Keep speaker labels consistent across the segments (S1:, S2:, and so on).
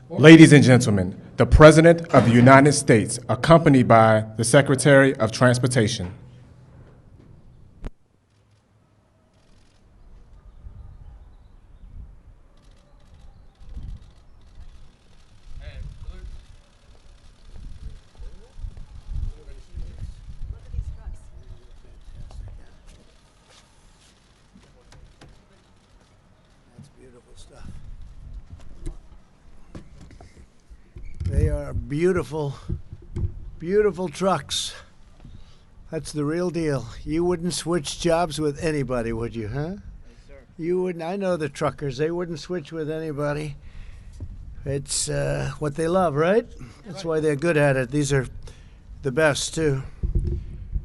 S1: Ladies and gentlemen, the President of the United States, accompanied by the Secretary of Transportation.
S2: They are beautiful, beautiful trucks. That's the real deal. You wouldn't switch jobs with anybody, would you, huh?
S3: Yes, sir.
S2: You wouldn't. I know the truckers. They wouldn't switch with anybody. It's what they love, right? That's why they're good at it. These are the best, too.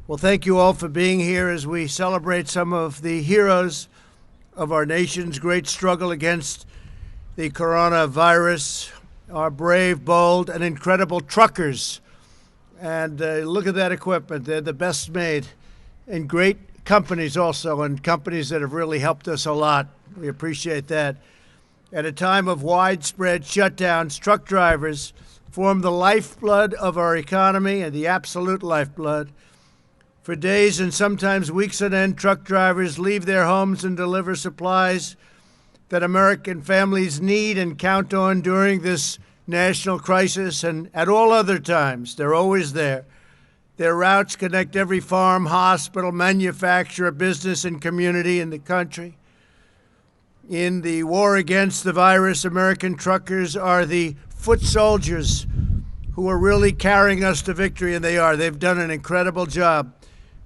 S2: Well, thank you all for being here as we celebrate some of the heroes of our nation's great struggle against the coronavirus. Our brave, bold, and incredible truckers. And look at that equipment. They're the best made. And great companies also, and companies that have really helped us a lot. We appreciate that. At a time of widespread shutdowns, truck drivers form the lifeblood of our economy and the absolute lifeblood. For days and sometimes weeks on end, truck drivers leave their homes and deliver supplies that American families need and count on during this national crisis, and at all other times. They're always there. Their routes connect every farm, hospital, manufacturer, business, and community in the country. In the war against the virus, American truckers are the foot soldiers who are really carrying us to victory, and they are. They've done an incredible job.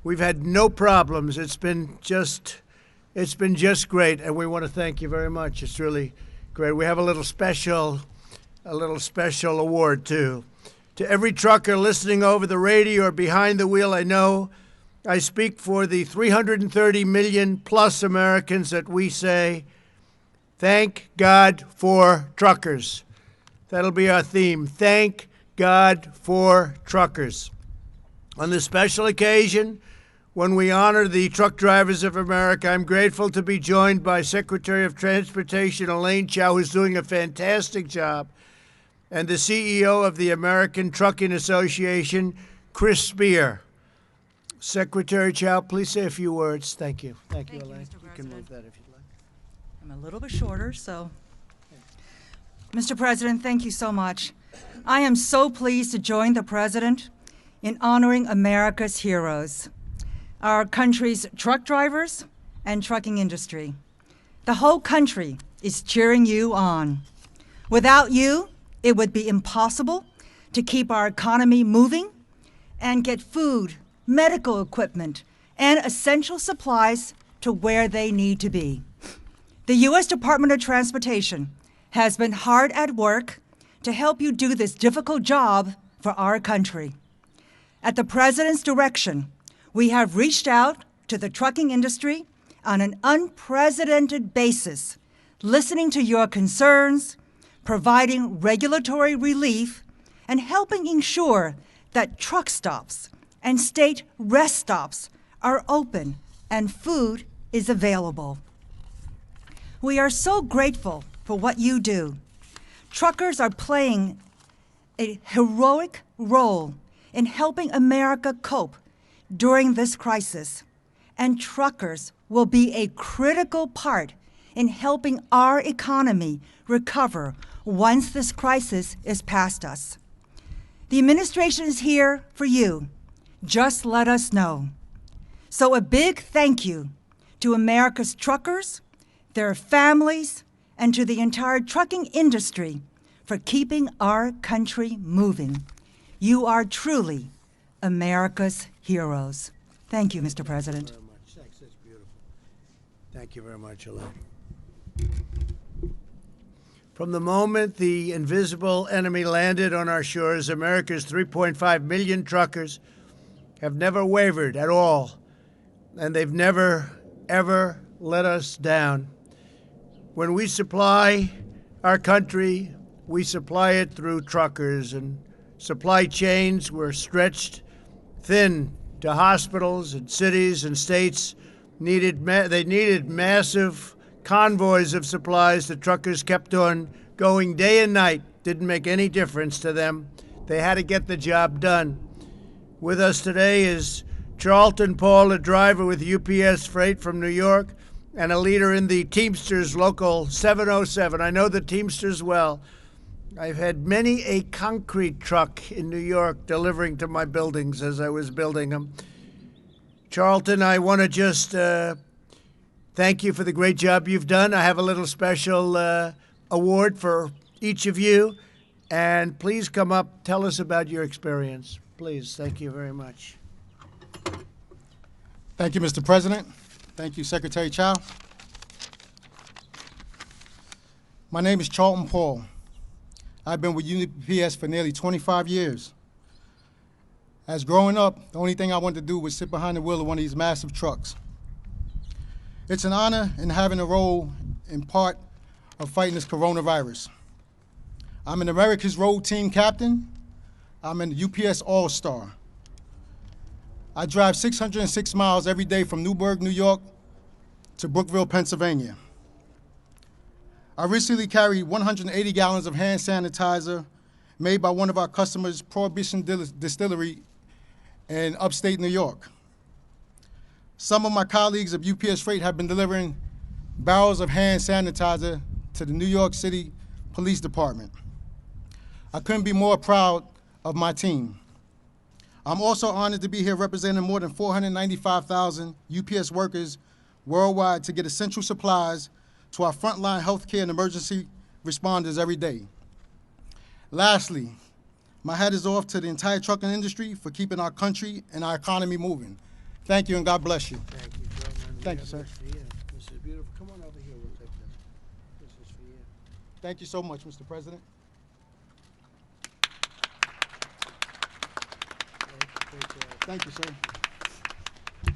S2: We've had no problems. It's been just great, and we want to thank you very much. It's really great. We have a little special award, too. To every trucker listening over the radio or behind the wheel, I know I speak for the 330 million plus Americans that we say, thank God for truckers. That'll be our theme. Thank God for truckers. On this special occasion, when we honor the truck drivers of America, I'm grateful to be joined by Secretary of Transportation Elaine Chao, who's doing a fantastic job, and the CEO of the American Trucking Association, Chris Spear. Secretary Chao, please say a few words. Thank you. Thank you, Elaine.
S4: Mr.
S2: You can move that if you'd like.
S4: I'm a little bit shorter, so. Mr. President, thank you so much. I am so pleased to join the President in honoring America's heroes, our country's truck drivers and trucking industry. The whole country is cheering you on. Without you, it would be impossible to keep our economy moving and get food, medical equipment, and essential supplies to where they need to be. The U.S. Department of Transportation has been hard at work to help you do this difficult job for our country. At the President's direction, we have reached out to the trucking industry on an unprecedented basis, listening to your concerns, providing regulatory relief, and helping ensure that truck stops and state rest stops are open and food is available. We are so grateful for what you do. Truckers are playing a heroic role in helping America cope during this crisis, and truckers will be a critical part in helping our economy recover once this crisis is past us. The administration is here for you. Just let us know. So a big thank you to America's truckers, their families, and to the entire trucking industry for keeping our country moving. You are truly America's heroes. Thank you, Mr. President.
S2: Thank you very much. Thanks. That's beautiful. Thank you very much, Elaine. From the moment the invisible enemy landed on our shores, America's 3.5 million truckers have never wavered at all, and they've never, ever let us down. When we supply our country, we supply it through truckers, and supply chains were stretched thin to hospitals and cities and states. They needed massive convoys of supplies. The truckers kept on going day and night didn't make any difference to them. They had to get the job done. With us today is Charlton Paul, a driver with UPS Freight from New York and a leader in the Teamsters Local 707. I know the Teamsters well. I've had many a concrete truck in New York delivering to my buildings as I was building them. Charlton, I want to just thank you for the great job you've done. I have a little special award for each of you. And please come up, tell us about your experience. Please, thank you very much.
S3: Thank you, Mr. President. Thank you, Secretary Chow. My name is Charlton Paul. I've been with UPS for nearly 25 years. As growing up, the only thing I wanted to do was sit behind the wheel of one of these massive trucks. It's an honor in having a role in part of fighting this coronavirus. I'm an America's Road Team Captain. I'm an UPS All-Star. I drive 606 miles every day from Newburgh, New York to Brookville, Pennsylvania. I recently carried 180 gallons of hand sanitizer made by one of our customers, Prohibition Distillery in upstate New York. Some of my colleagues of UPS Freight have been delivering barrels of hand sanitizer to the New York City Police Department. I couldn't be more proud of my team. I'm also honored to be here representing more than 495,000 UPS workers worldwide to get essential supplies to our frontline healthcare and emergency responders every day. Lastly, my hat is off to the entire trucking industry for keeping our country and our economy moving. Thank you and God bless you.
S2: Thank you, gentlemen.
S3: Thank you, sir.
S2: This is beautiful. Come on over here, we'll take this. This is for you.
S3: Thank you so much, Mr. President. Thank you, sir.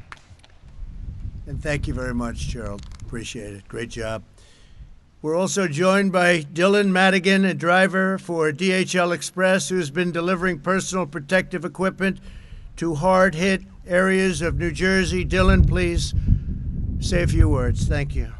S2: And thank you very much, Gerald. Appreciate it. Great job. We're also joined by Dylan Madigan, a driver for DHL Express, who's been delivering personal protective equipment to hard-hit areas of New Jersey. Dylan, please say a few words. Thank you.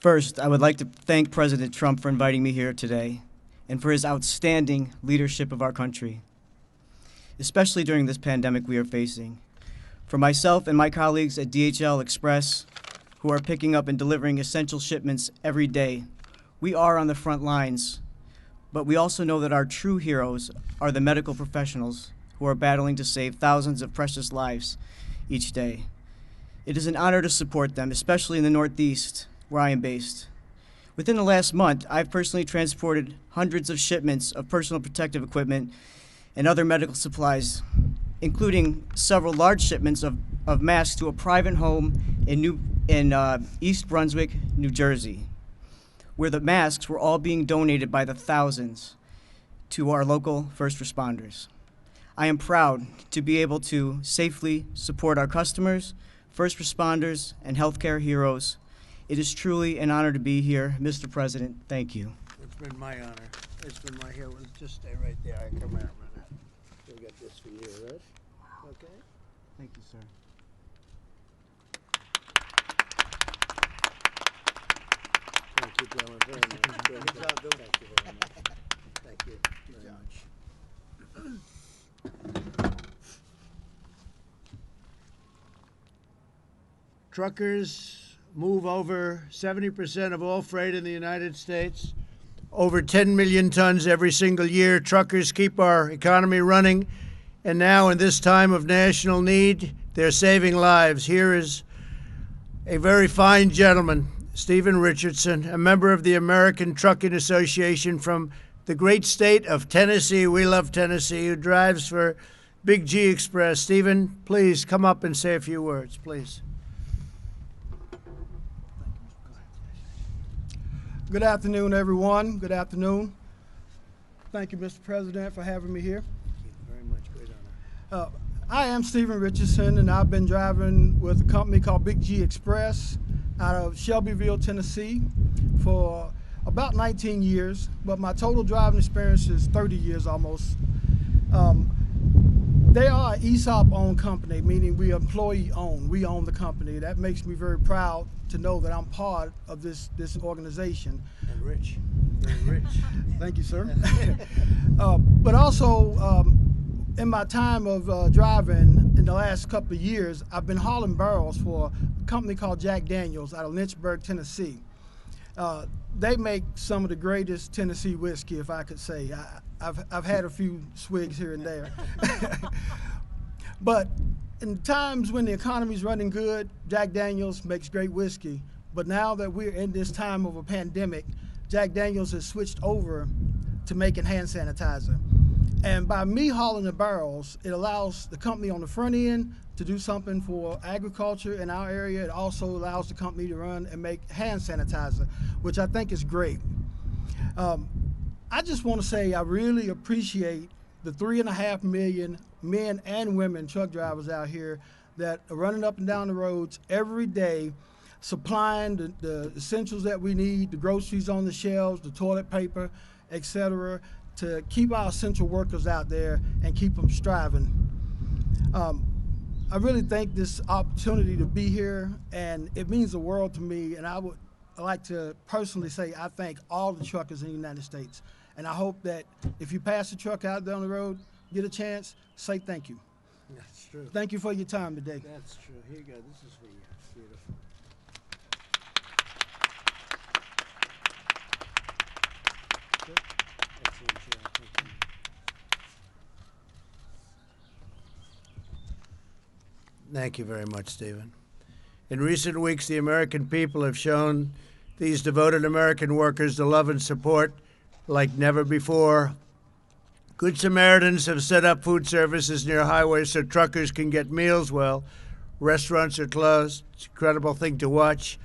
S5: First, I would like to thank President Trump for inviting me here today and for his outstanding leadership of our country, especially during this pandemic we are facing. For myself and my colleagues at DHL Express, who are picking up and delivering essential shipments every day, we are on the front lines, but we also know that our true heroes are the medical professionals who are battling to save thousands of precious lives each day. It is an honor to support them, especially in the Northeast, where I am based. Within the last month, I've personally transported hundreds of shipments of personal protective equipment and other medical supplies, including several large shipments of masks to a private home in East Brunswick, New Jersey, where the masks were all being donated by the thousands to our local first responders. I am proud to be able to safely support our customers, first responders, and healthcare heroes. It is truly an honor to be here. Mr. President, thank you.
S2: It's been my honor. It's been my hero. Just stay right there. I come out a minute. We got this for you, right? Okay.
S5: Thank you, sir.
S2: Thank you, gentlemen, very much. Good job, Bill. Thank you very much. Thank you very much. Truckers move over 70% of all freight in the United States, over 10 million tons every single year. Truckers keep our economy running, and now in this time of national need, they're saving lives. Here is a very fine gentleman, Stephen Richardson, a member of the American Trucking Association from the great state of Tennessee. We love Tennessee, who drives for Big G Express. Stephen, please come up and say a few words, please.
S6: Good afternoon, everyone. Good afternoon. Thank you, Mr. President, for having me here.
S2: Thank you very much. Great honor.
S6: I am Stephen Richardson, and I've been driving with a company called Big G Express out of Shelbyville, Tennessee for about 19 years, but my total driving experience is 30 years almost. They are an ESOP-owned company, meaning we employee-owned. We own the company. That makes me very proud to know that I'm part of this organization.
S2: And rich, very rich.
S6: Thank you, sir. But also, in my time of driving in the last couple of years, I've been hauling barrels for a company called Jack Daniels out of Lynchburg, Tennessee. They make some of the greatest Tennessee whiskey, if I could say. I've had a few swigs here and there. But in times when the economy's running good, Jack Daniels makes great whiskey. But now that we're in this time of a pandemic, Jack Daniels has switched over to making hand sanitizer. And by me hauling the barrels, it allows the company on the front end to do something for agriculture in our area. It also allows the company to run and make hand sanitizer, which I think is great. I just want to say I really appreciate the 3.5 million men and women truck drivers out here that are running up and down the roads every day, supplying the essentials that we need, the groceries on the shelves, the toilet paper, etc., to keep our essential workers out there and keep them striving. I really think this opportunity to be here, and it means the world to me, and I would like to personally say I thank all the truckers in the United States. And I hope that if you pass a truck out down the road, get a chance, say thank you.
S2: That's true.
S6: Thank you for your time today.
S2: That's true. Here you go. This is for you. Beautiful. Good. Excellent job. Thank you. Thank you very much, Stephen. In recent weeks, the American people have shown these devoted American workers the love and support like never before. Good Samaritans have set up food services near highways so truckers can get meals while restaurants are closed. It's an incredible thing to watch.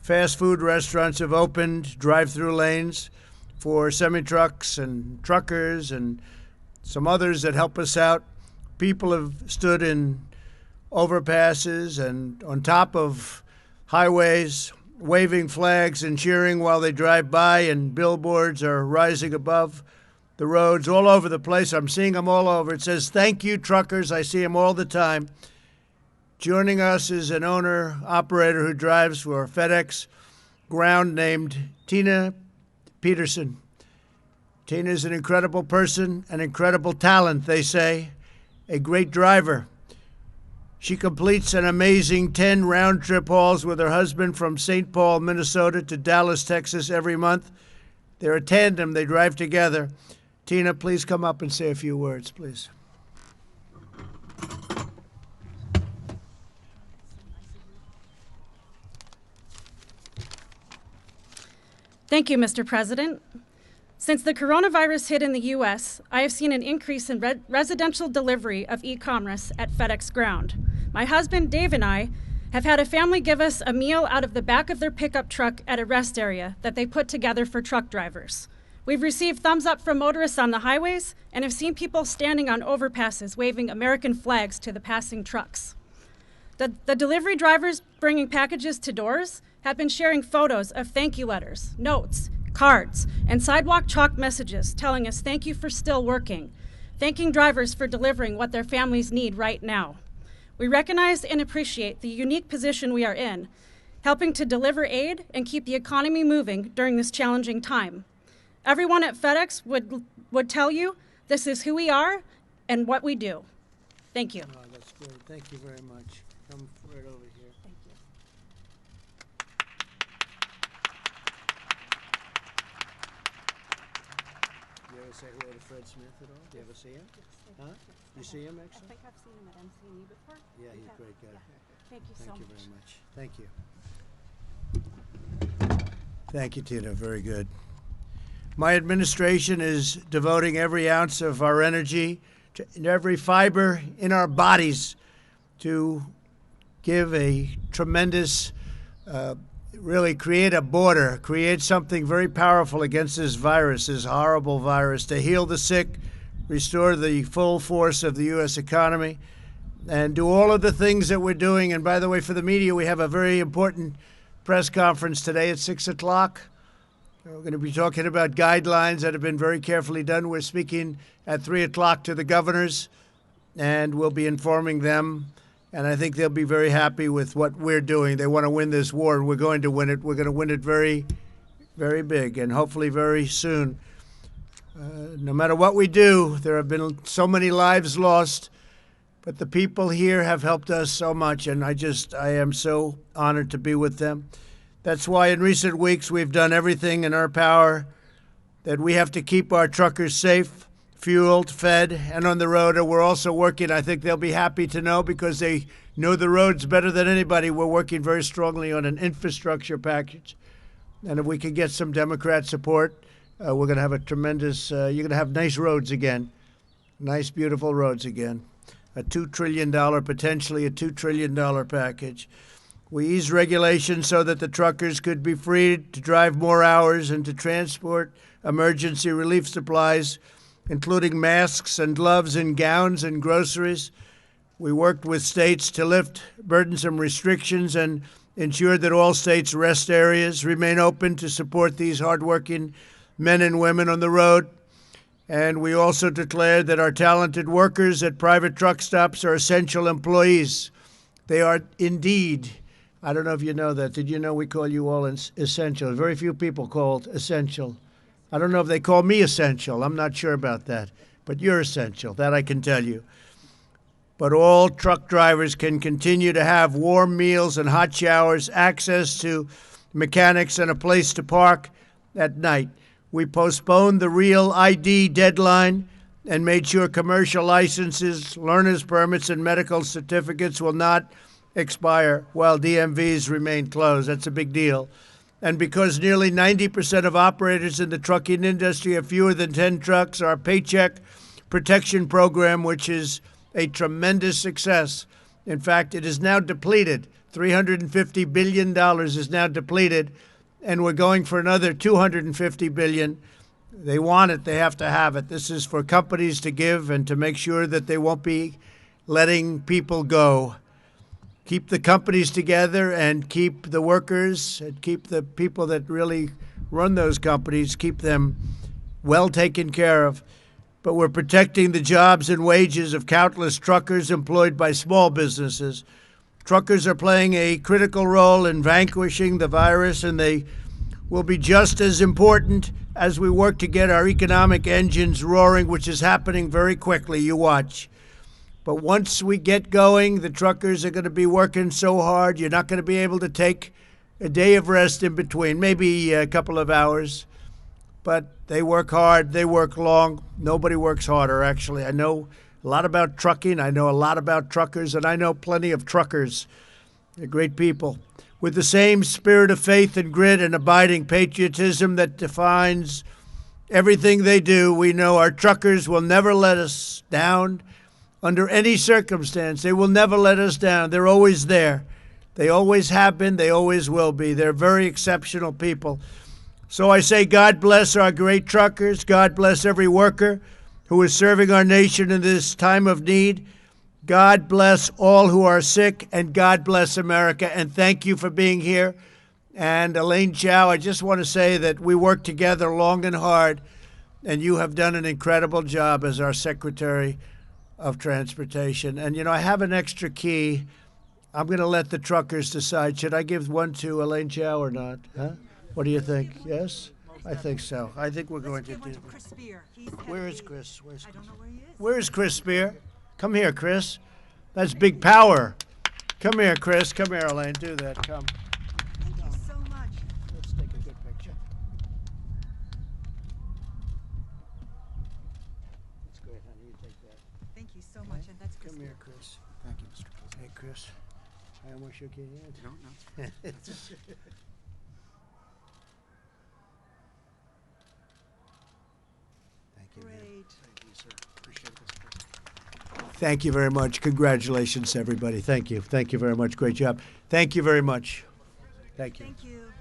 S2: Fast food restaurants have opened drive-through lanes for semi-trucks and truckers and some others that help us out. People have stood in overpasses and on top of highways, waving flags and cheering while they drive by, and billboards are rising above the roads all over the place. I'm seeing them all over. It says, "Thank you, truckers." I see them all the time. Joining us is an owner-operator who drives for FedEx Ground named Tina Peterson. Tina is an incredible person, an incredible talent, they say, a great driver. She completes an amazing 10 round-trip hauls with her husband from St. Paul, Minnesota to Dallas, Texas every month. They're a tandem. They drive together. Tina, please come up and say a few words, please.
S7: Thank you, Mr. President. Since the coronavirus hit in the U.S., I have seen an increase in residential delivery of e-commerce at FedEx Ground. My husband, Dave, and I have had a family give us a meal out of the back of their pickup truck at a rest area that they put together for truck drivers. We've received thumbs up from motorists on the highways and have seen people standing on overpasses waving American flags to the passing trucks. The delivery drivers bringing packages to doors have been sharing photos of thank you letters, notes, cards, and sidewalk chalk messages telling us thank you for still working, thanking drivers for delivering what their families need right now. We recognize and appreciate the unique position we are in, helping to deliver aid and keep the economy moving during this challenging time. Everyone at FedEx would tell you this is who we are and what we do. Thank you.
S2: Oh, that's great. Thank you very much. Come right over here.
S7: Thank you.
S2: You ever say hello to Fred Smith at all? Do you ever see him? Huh? You see him, actually?
S7: I think I've seen him at MCNE before.
S2: Yeah, he's a great guy.
S7: Thank you so
S2: Thank you
S7: much.
S2: very much. Thank you. Thank you, Tina. Very good. My administration is devoting every ounce of our energy to every fiber in our bodies to give a tremendous, really create a border, create something very powerful against this virus, this horrible virus, to heal the sick, restore the full force of the U.S. economy, and do all of the things that we're doing. And by the way, for the media, we have a very important press conference today at 6 o'clock. We're going to be talking about guidelines that have been very carefully done. We're speaking at 3 o'clock to the governors, and we'll be informing them. And I think they'll be very happy with what we're doing. They want to win this war, and we're going to win it. We're going to win it very, very big, and hopefully very soon. No matter what we do, there have been so many lives lost, but the people here have helped us so much, and I am so honored to be with them. That's why in recent weeks we've done everything in our power that we have to keep our truckers safe, fueled, fed, and on the road. And we're also working, I think they'll be happy to know, because they know the roads better than anybody. We're working very strongly on an infrastructure package. And if we can get some Democrat support, we're going to have a tremendous, you're going to have nice roads again, nice, beautiful roads again. A $2 trillion, potentially a $2 trillion package. We eased regulations so that the truckers could be freed to drive more hours and to transport emergency relief supplies, including masks and gloves and gowns and groceries. We worked with states to lift burdensome restrictions and ensure that all states' rest areas remain open to support these hardworking men and women on the road. And we also declared that our talented workers at private truck stops are essential employees. They are indeed. I don't know if you know that. Did you know we call you all essential? Very few people called essential. I don't know if they call me essential. I'm not sure about that. But you're essential. That I can tell you. But all truck drivers can continue to have warm meals and hot showers, access to mechanics, and a place to park at night. We postponed the real ID deadline and made sure commercial licenses, learner's permits, and medical certificates will not expire while DMVs remain closed. That's a big deal. And because nearly 90% of operators in the trucking industry have fewer than 10 trucks, our Paycheck Protection Program, which is a tremendous success. In fact, it is now depleted. $350 billion is now depleted, and we're going for another $250 billion. They want it. They have to have it. This is for companies to give and to make sure that they won't be letting people go. Keep the companies together and keep the workers and keep the people that really run those companies, keep them well taken care of. But we're protecting the jobs and wages of countless truckers employed by small businesses. Truckers are playing a critical role in vanquishing the virus, and they will be just as important as we work to get our economic engines roaring, which is happening very quickly. You watch. But once we get going, the truckers are going to be working so hard, you're not going to be able to take a day of rest in between, maybe a couple of hours. But they work hard, they work long. Nobody works harder, actually. I know a lot about trucking, I know a lot about truckers, and I know plenty of truckers. They're great people. With the same spirit of faith and grit and abiding patriotism that defines everything they do, we know our truckers will never let us down. Under any circumstance, they will never let us down. They're always there. They always have been. They always will be. They're very exceptional people. So I say God bless our great truckers. God bless every worker who is serving our nation in this time of need. God bless all who are sick, and God bless America. And thank you for being here. And Elaine Chao, I just want to say that we worked together long and hard, and you have done an incredible job as our Secretary of Transportation. And, you know, I have an extra key. I'm going to let the truckers decide. Should I give one to Elaine Chao or not? Huh? What do you think? Yes? I think so. I think we're going to do it. Where is Chris?
S4: I don't know where he is.
S2: Where is Chris Spear? Come here, Chris. That's big power. Come here, Chris. Come here, Elaine. Do that. Come.
S4: Thank you so much.
S2: Let's take a good picture. That's great, honey. You take that.
S4: Thank you so much, and that's
S2: Come here, Chris.
S3: Thank you, Mr. President.
S2: Hey, Chris. I almost shook your hand.
S3: No.
S2: Thank you, man.
S4: great.
S3: Thank you, sir. Appreciate this, President.
S2: Thank you very much. Congratulations, everybody. Thank you. Thank you very much. Great job. Thank you very much. Thank you.
S4: Thank you.